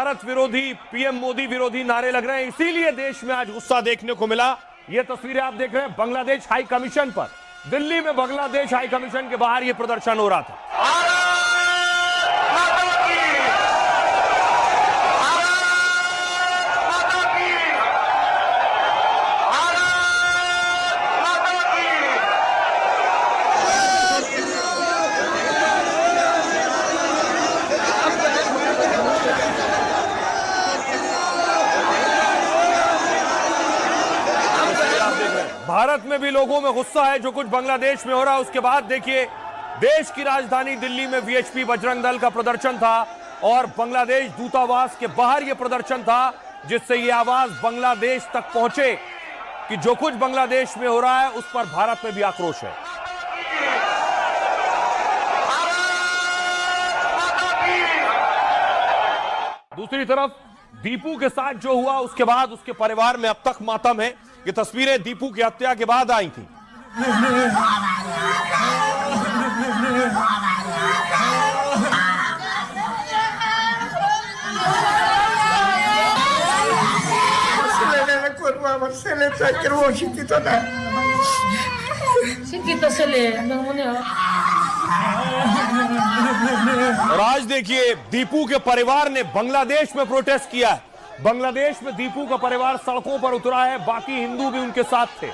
भारत विरोधी, पीएम मोदी विरोधी नारे लग रहे हैं, इसीलिए देश में आज गुस्सा देखने को मिला। ये तस्वीरें आप देख रहे हैं बांग्लादेश हाई कमीशन पर। दिल्ली में बांग्लादेश हाई कमीशन के बाहर यह प्रदर्शन हो रहा था। भारत में भी लोगों में गुस्सा है जो कुछ बांग्लादेश में हो रहा है। उसके बाद देखिए, देश की राजधानी दिल्ली में वीएचपी बजरंग दल का प्रदर्शन था और बांग्लादेश दूतावास के बाहर यह प्रदर्शन था, जिससे यह आवाज बांग्लादेश तक पहुंचे कि जो कुछ बांग्लादेश में हो रहा है उस पर भारत में भी आक्रोश है। दूसरी तरफ दीपू के साथ जो हुआ उसके बाद उसके परिवार में अब तक मातम है। ये तस्वीरें दीपू की हत्या के बाद आई थी। और आज देखिए, दीपू के परिवार ने बांग्लादेश में प्रोटेस्ट किया है। बांग्लादेश में दीपू का परिवार सड़कों पर उतरा है, बाकी हिंदू भी उनके साथ थे।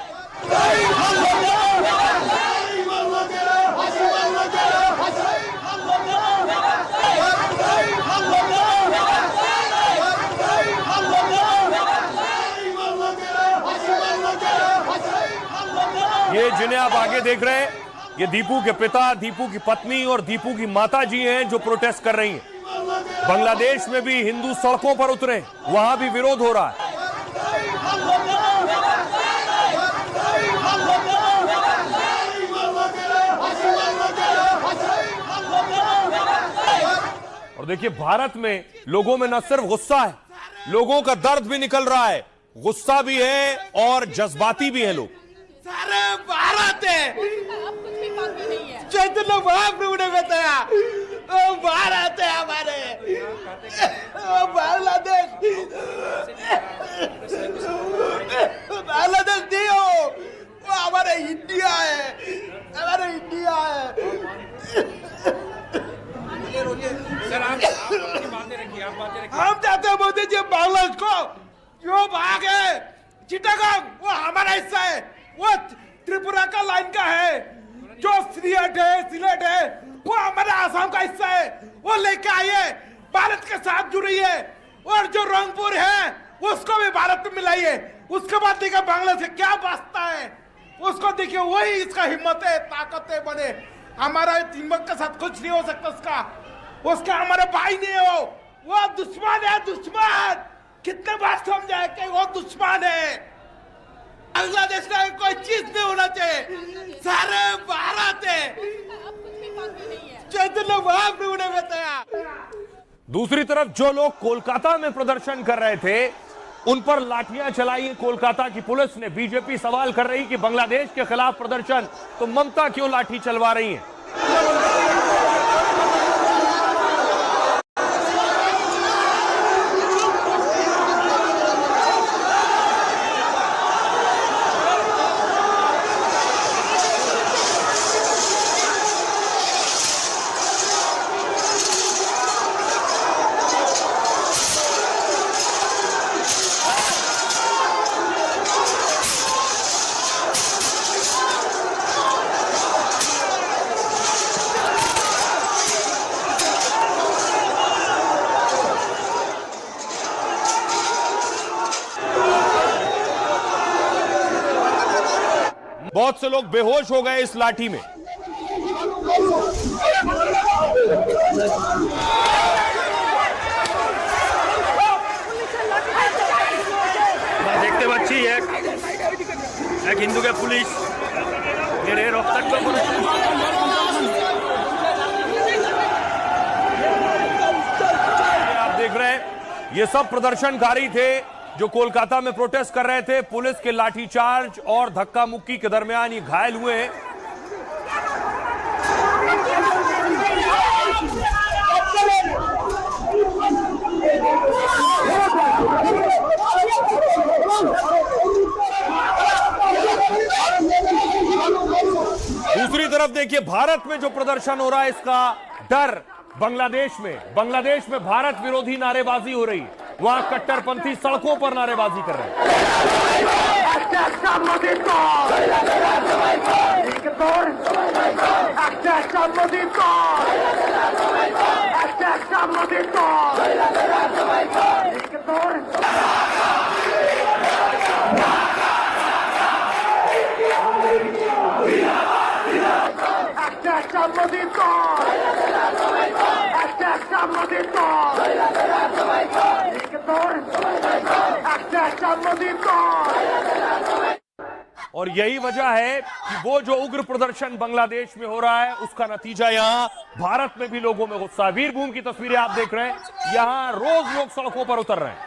ये जिन्हें आप आगे देख रहे हैं, ये दीपू के पिता, दीपू की पत्नी और दीपू की माता जी हैं जो प्रोटेस्ट कर रही हैं। बांग्लादेश में भी हिंदू सड़कों पर उतरे, वहां भी विरोध हो रहा है। और देखिए, भारत में लोगों में न सिर्फ गुस्सा है, लोगों का दर्द भी निकल रहा है, गुस्सा भी है और जज्बाती भी है लोग। सारे भारत है, चैतन्य महाप्रभु ने बताया, भारत है हमारे, बांग्लादेश बांग्लादेश नहीं हो, वो हमारे इंडिया है, हमारे इंडिया है। हम चाहते हैं मोदी जी बांग्लादेश को जो भाग है चिटागोंग, वो हमारा हिस्सा है, वो त्रिपुरा का लाइन का है, जो सिलेट है वो हमारा आसाम का हिस्सा है, वो लेके आइए, भारत के साथ जुड़िए, और जो रंगपुर है उसको भी भारत में मिलाइए। उसके बाद देखिए बांग्लादेश से क्या बचता है, उसको देखिए, वही इसका हिम्मत है, ताकत है, बने। हमारा तिम्बक के साथ कुछ नहीं हो सकता, उसका हमारे भाई नहीं हो, वो दुश्मन है, दुश्मन। कितने बार समझाए कि वो दुश्मन है। बांग्लादेश का कोई चीज नहीं होना चाहिए, सारे भारत है, चैतन्य महाप्रभु ने बताया। दूसरी तरफ जो लोग कोलकाता में प्रदर्शन कर रहे थे उन पर लाठियां चलाई कोलकाता की पुलिस ने। बीजेपी सवाल कर रही कि बांग्लादेश के खिलाफ प्रदर्शन, तो ममता क्यों लाठी चलवा रही है। बहुत से लोग बेहोश हो गए इस लाठी में। देखते बच्ची एक हिंदू के पुलिस आप देख रहे हैं, ये सब प्रदर्शनकारी थे जो कोलकाता में प्रोटेस्ट कर रहे थे। पुलिस के लाठीचार्ज और धक्का मुक्की के दरमियान ये घायल हुए हैं। तरफ देखिए भारत में जो प्रदर्शन हो रहा है, इसका डर बांग्लादेश में भारत विरोधी नारेबाजी हो रही है। वहां कट्टरपंथी सड़कों पर नारेबाजी कर रहे हैं। और यही वजह है कि वो जो उग्र प्रदर्शन बांग्लादेश में हो रहा है, उसका नतीजा यहां भारत में भी लोगों में गुस्सा है। वीरभूमि की तस्वीरें आप देख रहे हैं, यहां रोज लोग सड़कों पर उतर रहे हैं।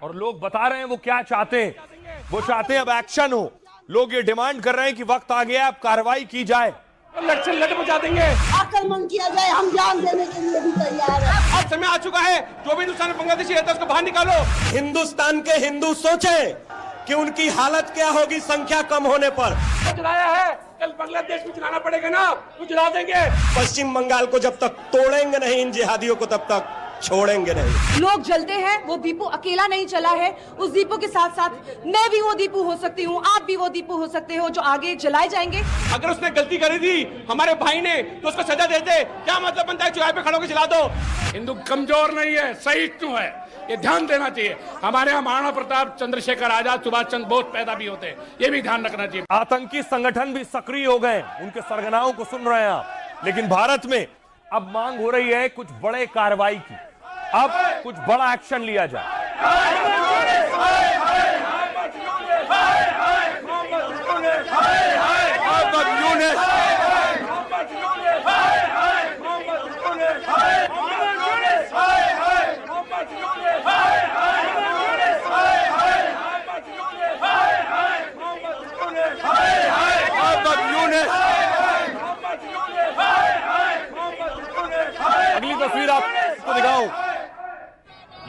और लोग बता रहे हैं वो क्या चाहते हैं। वो चाहते हैं अब एक्शन हो। लोग ये डिमांड कर रहे हैं कि वक्त आ गया, अब कार्रवाई की जाए। इलेक्शन लड़ बचा देंगे, आक्रमण किया जाए, हम जान देने के लिए भी तैयार है। अब समय आ चुका है, जो भी हिंदुस्तान में बांग्लादेशी रहता है उसको बाहर निकालो। हिंदुस्तान के हिंदू सोचे कि उनकी हालत क्या होगी संख्या कम होने पर। चलाया है, कल बांग्लादेश में चलाना पड़ेगा ना, वो चला देंगे। पश्चिम बंगाल को जब तक तोड़ेंगे नहीं इन जिहादियों को, तब तक छोड़ेंगे नहीं। लोग जलते हैं, वो दीपू अकेला नहीं चला है। उस दीपू के साथ साथ मैं भी वो दीपू हो सकती हूँ, आप भी वो दीपू हो सकते हो, जो आगे जलाए जाएंगे। अगर उसने गलती करी थी हमारे भाई ने, तो उसको सजा दे दे। क्या मतलब बनता है चौराहे पे खड़े होकर चला दो। हिंदू कमजोर नहीं है, सहिष्णु है, ये ध्यान देना चाहिए। हमारे यहाँ महाराणा प्रताप, चंद्रशेखर आजाद, सुभाष चंद्र बोस पैदा भी होते हैं, ये भी ध्यान रखना चाहिए। आतंकी संगठन भी सक्रिय हो गए, उनके सरगनाओं को सुन रहे हैं आप। लेकिन भारत में अब मांग हो रही है कुछ बड़े कार्रवाई की, अब कुछ बड़ा एक्शन लिया जाए। अगली तस्वीर आपको दिखाऊं,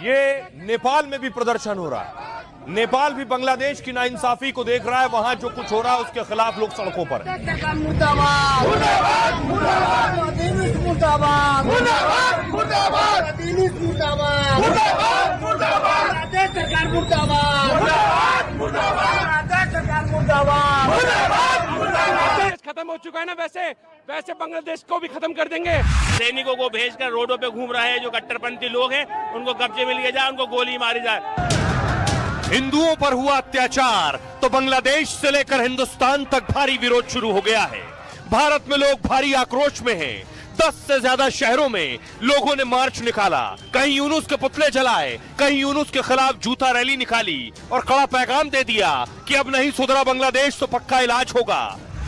ये नेपाल में भी प्रदर्शन हो रहा है। नेपाल भी बांग्लादेश की नाइंसाफी को देख रहा है। वहां जो कुछ हो रहा है उसके खिलाफ लोग सड़कों पर हैं। खत्म हो चुका है ना, वैसे बांग्लादेश को भी खत्म कर देंगे। सैनिकों को भेजकर रोडों पे घूम रहे हैं जो कट्टरपंथी लोग हैं, उनको कब्जे में लिया जाए, उनको गोली मारी जाए। हिंदुओं पर हुआ अत्याचार तो बांग्लादेश से लेकर हिंदुस्तान तक भारी विरोध शुरू हो गया है। भारत में लोग भारी आक्रोश में हैं। 10 से ज्यादा शहरों में लोगों ने मार्च निकाला, कहीं यूनुस के पुतले जलाए, कहीं यूनुस के खिलाफ जूता रैली निकाली और कड़ा पैगाम दे दिया कि अब नहीं सुधरा बांग्लादेश तो पक्का इलाज होगा।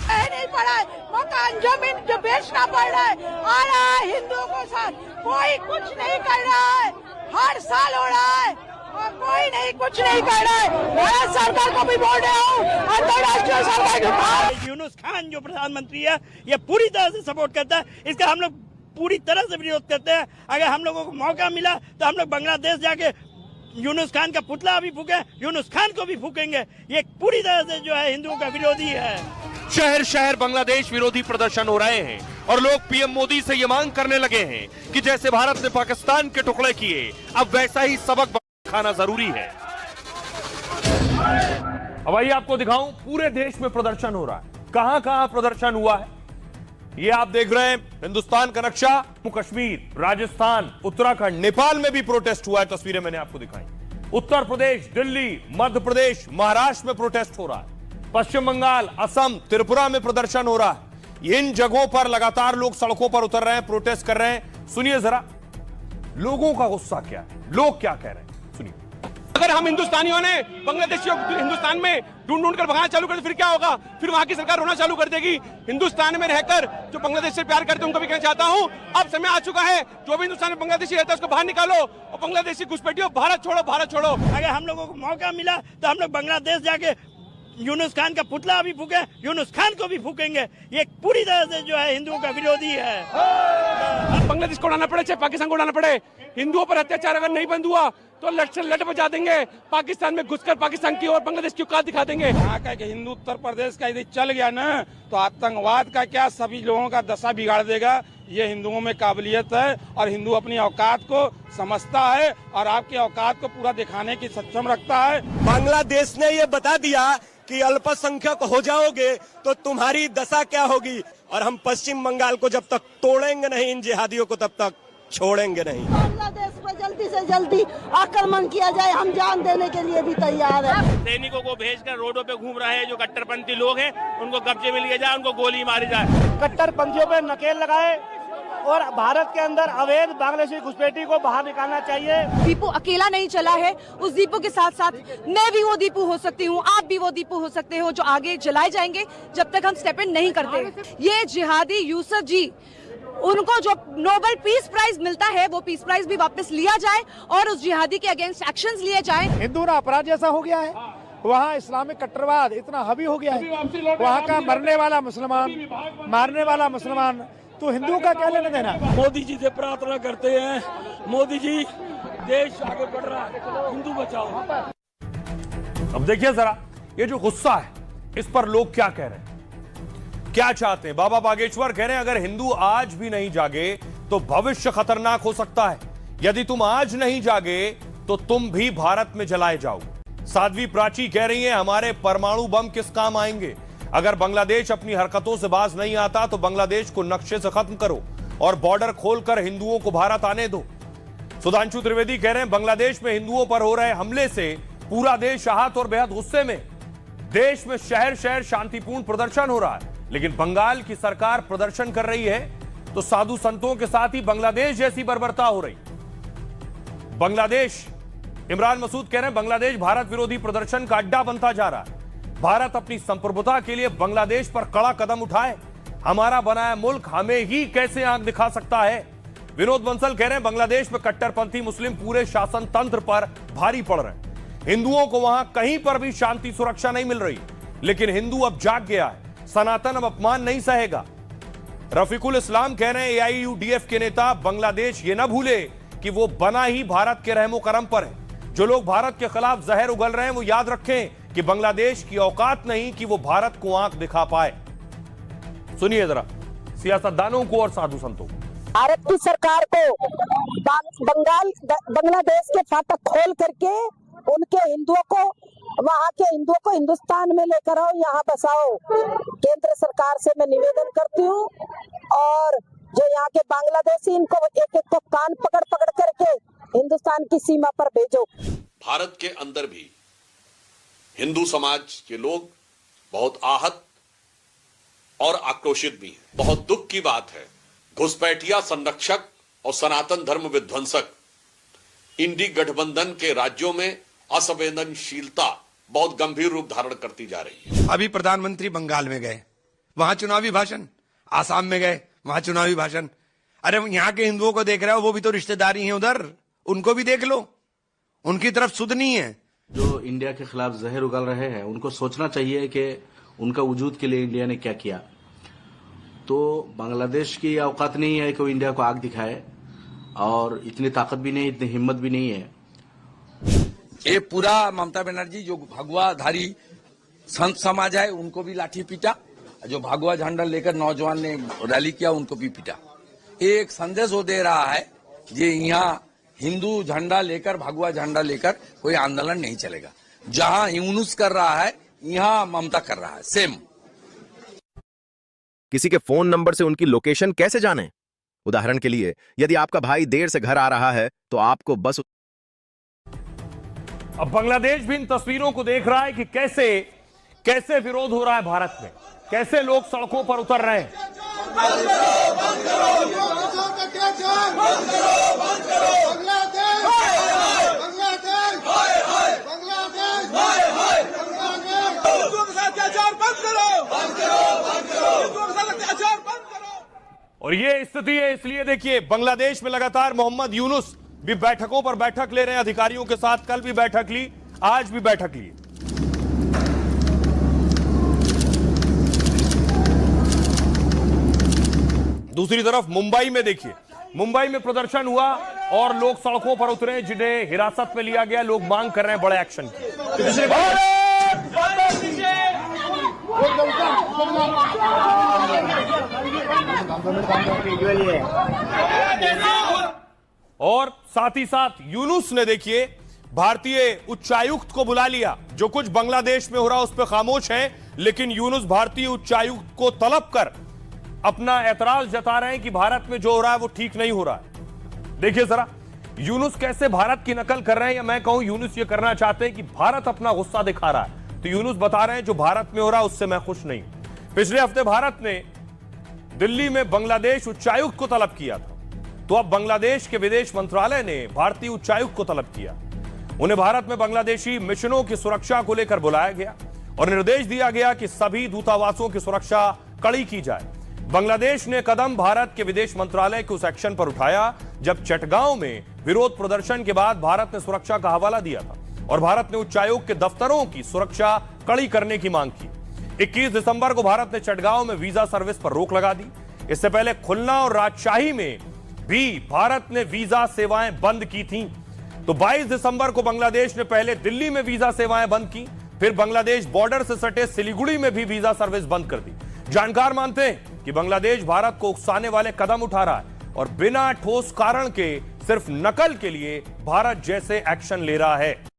नहीं पड़ा है, मकान जमीन जो बेचना पड़ रहा है, आ रहा है हिंदुओं के साथ, कोई कुछ नहीं कर रहा है। हर साल हो रहा है और कोई नहीं कुछ नहीं कर रहा है। मैं सरकार को भी बोल रहा हूँ, अंतर्राष्ट्रीय सरकार को। यूनुस खान जो प्रधानमंत्री है, ये पूरी तरह से सपोर्ट करता है। इसका हम लोग पूरी तरह से विरोध करते हैं। अगर हम लोगों को मौका मिला तो हम लोग बांग्लादेश जाके यूनुस खान का पुतला भी फूके, यूनुस खान को भी फूकेंगे। ये पूरी तरह से जो है हिंदुओं का विरोधी है। शहर शहर बांग्लादेश विरोधी प्रदर्शन हो रहे हैं और लोग पीएम मोदी से ये मांग करने लगे हैं कि जैसे भारत ने पाकिस्तान के टुकड़े किए, अब वैसा ही सबक खाना जरूरी है। अब आइए आपको दिखाऊं, पूरे देश में प्रदर्शन हो रहा है। कहां कहां प्रदर्शन हुआ है ये आप देख रहे हैं। हिंदुस्तान का नक्शा, कश्मीर, राजस्थान, उत्तराखंड, नेपाल में भी प्रोटेस्ट हुआ है। तस्वीरें मैंने आपको दिखाई। उत्तर प्रदेश, दिल्ली, मध्य प्रदेश, महाराष्ट्र में प्रोटेस्ट हो रहा है। पश्चिम बंगाल, असम, त्रिपुरा में प्रदर्शन हो रहा है। इन जगहों पर लगातार लोग सड़कों पर उतर रहे हैं, प्रोटेस्ट कर रहे हैं। सुनिए जरा लोगों का गुस्सा क्या है, लोग क्या कह रहे हैं, सुनिए। अगर हम हिंदुस्तानियों ने बांग्लादेशियों को हिंदुस्तान में ढूंढ कर भगाना चालू कर, फिर क्या होगा? फिर वहां की सरकार रोना चालू कर देगी। हिंदुस्तान में रहकर जो बांग्लादेश से प्यार करते हैं उनको भी कहना चाहता हूं, अब समय आ चुका है, जो भी हिंदुस्तान में बांग्लादेशी रहता है उसको बाहर निकालो और बांग्लादेशी घुसपैठियों भारत छोड़ो, भारत छोड़ो। अगर हम लोगों को मौका मिला तो हम लोग बांग्लादेश जाके यूनुस खान का पुतला अभी फूके, यूनुस खान को भी फूकेंगे। ये पूरी तरह से जो है हिंदुओं का विरोधी है। बांग्लादेश को उड़ाना पड़े चाहे पाकिस्तान को उड़ाना पड़े, हिंदुओं पर अत्याचार अगर नहीं बंद हुआ तो लट से लट बजा देंगे। पाकिस्तान में घुसकर पाकिस्तान की और बांग्लादेश की औकात दिखा देंगे। यहाँ का कि हिंदू उत्तर प्रदेश का यदि चल गया ना तो आतंकवाद का क्या सभी लोगों का दशा बिगाड़ देगा। ये हिंदुओं में काबिलियत है और हिंदू अपनी औकात को समझता है और आपकी औकात को पूरा दिखाने की सक्षम रखता है। बांग्लादेश ने ये बता दिया कि अल्पसंख्यक हो जाओगे तो तुम्हारी दशा क्या होगी, और हम पश्चिम बंगाल को जब तक तोड़ेंगे नहीं इन जिहादियों को तब तक छोड़ेंगे नहीं। बांग्लादेश पर जल्दी से जल्दी आक्रमण किया जाए, हम जान देने के लिए भी तैयार है। सैनिकों को भेजकर रोडों पे घूम रहे हैं जो कट्टरपंथी लोग हैं, उनको कब्जे में लिया जाए, उनको गोली मारी जाए। कट्टरपंथियों पे नकेल लगाए और भारत के अंदर अवैध बांग्लादेशी घुसपैठी को बाहर निकालना चाहिए। दीपू अकेला नहीं चला है, उस दीपू के साथ साथ मैं भी वो दीपू हो सकती हूँ, आप भी वो दीपू हो सकते हो जो आगे जलाए जाएंगे जब तक हम स्टेप इन नहीं करते। ये जिहादी यूसुफ जी, उनको जो नोबेल पीस प्राइज मिलता है वो पीस प्राइज भी वापस लिया जाए और उस जिहादी के अगेंस्ट एक्शंस लिए जाए। हिंदू ना अपराध जैसा हो गया है, वहाँ इस्लामिक कट्टरवाद इतना हावी हो गया है, वहाँ का मरने वाला मुसलमान, मारने वाला मुसलमान, तो हिंदू का क्या लेना देना। मोदी जी से प्रार्थना करते हैं, मोदी जी देश आगे बढ़ रहा है, हिंदू बचाओ। अब देखिए जरा ये जो गुस्सा है इस पर लोग क्या कह रहे हैं, क्या चाहते हैं। बाबा बागेश्वर कह रहे हैं अगर हिंदू आज भी नहीं जागे तो भविष्य खतरनाक हो सकता है। यदि तुम आज नहीं जागे तो तुम भी भारत में जलाए जाओगे। साध्वी प्राची कह रही है हमारे परमाणु बम किस काम आएंगे। अगर बांग्लादेश अपनी हरकतों से बाज नहीं आता तो बांग्लादेश को नक्शे से खत्म करो और बॉर्डर खोलकर हिंदुओं को भारत आने दो। सुधांशु त्रिवेदी कह रहे हैं बांग्लादेश में हिंदुओं पर हो रहे हमले से पूरा देश आहत और बेहद गुस्से में। देश में शहर शहर शांतिपूर्ण प्रदर्शन हो रहा है, लेकिन बंगाल की सरकार प्रदर्शन कर रही है तो साधु संतों के साथ ही बांग्लादेश जैसी बर्बरता हो रही। बांग्लादेश, इमरान मसूद कह रहे हैं बांग्लादेश भारत विरोधी प्रदर्शन का अड्डा बनता जा रहा है। भारत अपनी संप्रभुता के लिए बांग्लादेश पर कड़ा कदम उठाए, हमारा बनाया मुल्क हमें ही कैसे आंख दिखा सकता है। विनोद बंसल कह रहे हैं बांग्लादेश में कट्टरपंथी मुस्लिम पूरे शासन तंत्र पर भारी पड़ रहे हैं। हिंदुओं को वहां कहीं पर भी शांति सुरक्षा नहीं मिल रही, लेकिन हिंदू अब जाग गया है, सनातन अब अपमान नहीं सहेगा। रफीकुल इस्लाम कह रहे हैं AIUDF के नेता बांग्लादेश ये ना भूले कि वो बना ही भारत के रहमो करम पर है। जो लोग भारत के खिलाफ जहर उगल रहे हैं वो याद रखें कि बांग्लादेश की औकात नहीं कि वो भारत को आंख दिखा पाए। सुनिए जरा सियासतदानों को और साधु संतों को। भारत की सरकार को बांग्लादेश के फाटक खोल करके उनके हिंदुओं को, वहाँ के हिंदुओं को हिंदुस्तान में लेकर आओ, यहाँ बसाओ। केंद्र सरकार से मैं निवेदन करती हूँ और जो यहाँ के बांग्लादेशी इनको एक एक को कान पकड़ पकड़ करके हिंदुस्तान की सीमा पर भेजो। भारत के अंदर भी हिंदू समाज के लोग बहुत आहत और आक्रोशित भी हैं। बहुत दुख की बात है घुसपैठिया संरक्षक और सनातन धर्म विध्वंसक इंडी गठबंधन के राज्यों में असंवेदनशीलता बहुत गंभीर रूप धारण करती जा रही है। अभी प्रधानमंत्री बंगाल में गए, वहां चुनावी भाषण, आसाम में गए, वहां चुनावी भाषण। अरे यहाँ के हिंदुओं को देख रहे हो, वो भी तो रिश्तेदारी हैं उधर, उनको भी देख लो, उनकी तरफ सुध नहीं है। जो इंडिया के खिलाफ जहर उगल रहे हैं उनको सोचना चाहिए कि उनका वजूद के लिए इंडिया ने क्या किया। तो बांग्लादेश की औकात नहीं है कि वो इंडिया को आग दिखाए, और इतनी ताकत भी नहीं, इतनी हिम्मत भी नहीं है। ये पूरा ममता बनर्जी जो भगवाधारी संत समाज है उनको भी लाठी पीटा, जो भगवा झंडा लेकर नौजवान ने रैली किया उनको भी पीटा। एक संदेश वो दे रहा है कि यहाँ हिंदू झंडा लेकर, भगवा झंडा लेकर कोई आंदोलन नहीं चलेगा। जहां यूनुस कर रहा है यहाँ ममता कर रहा है, सेम। किसी के फोन नंबर से उनकी लोकेशन कैसे जानें? उदाहरण के लिए यदि आपका भाई देर से घर आ रहा है तो आपको बस। अब बांग्लादेश भी इन तस्वीरों को देख रहा है कि कैसे कैसे विरोध हो रहा है भारत में, कैसे लोग सड़कों पर उतर रहे हैं। और ये स्थिति है, इसलिए देखिए बांग्लादेश में लगातार मोहम्मद यूनुस भी बैठकों पर बैठक ले रहे हैं, अधिकारियों के साथ कल भी बैठक ली, आज भी बैठक ली। दूसरी तरफ मुंबई में देखिए, मुंबई में प्रदर्शन हुआ और लोग सड़कों पर उतरे, जिन्हें हिरासत में लिया गया। लोग मांग कर रहे हैं बड़े एक्शन की। और साथ ही साथ यूनुस ने देखिए भारतीय उच्चायुक्त को बुला लिया। जो कुछ बांग्लादेश में हो रहा उस पर खामोश है, लेकिन यूनुस भारतीय उच्चायुक्त को तलब कर अपना एतराज जता रहे हैं कि भारत में जो हो रहा है वो ठीक नहीं हो रहा है। देखिए जरा यूनुस कैसे भारत की नकल कर रहे हैं, या मैं कहूं यूनुस ये करना चाहते हैं कि भारत अपना गुस्सा दिखा रहा है। तो यूनुस बता रहे हैं जो भारत में हो रहा है उससे मैं खुश नहीं। पिछले हफ्ते भारत ने दिल्ली में बांग्लादेश उच्चायुक्त को तलब किया था, तो अब बांग्लादेश के विदेश मंत्रालय ने भारतीय उच्चायुक्त को तलब किया। उन्हें भारत में बांग्लादेशी मिशनों की सुरक्षा को लेकर बुलाया गया और निर्देश दिया गया कि सभी दूतावासों की सुरक्षा कड़ी की जाए। बांग्लादेश ने कदम भारत के विदेश मंत्रालय के उस एक्शन पर उठाया जब चटगांव में विरोध प्रदर्शन के बाद भारत ने सुरक्षा का हवाला दिया था और भारत ने उच्चायोग के दफ्तरों की सुरक्षा कड़ी करने की मांग की। 21 दिसंबर को भारत ने चटगांव में वीजा सर्विस पर रोक लगा दी। इससे पहले खुलना और राजशाही में भी भारत ने वीजा सेवाएं बंद की थीं। तो 22 दिसंबर को बांग्लादेश ने पहले दिल्ली में वीजा सेवाएं बंद की, फिर बांग्लादेश बॉर्डर से सटे सिलीगुड़ी में भी वीजा सर्विस बंद कर दी। जानकार मानते हैं कि बांग्लादेश भारत को उकसाने वाले कदम उठा रहा है और बिना ठोस कारण के सिर्फ नकल के लिए भारत जैसे एक्शन ले रहा है।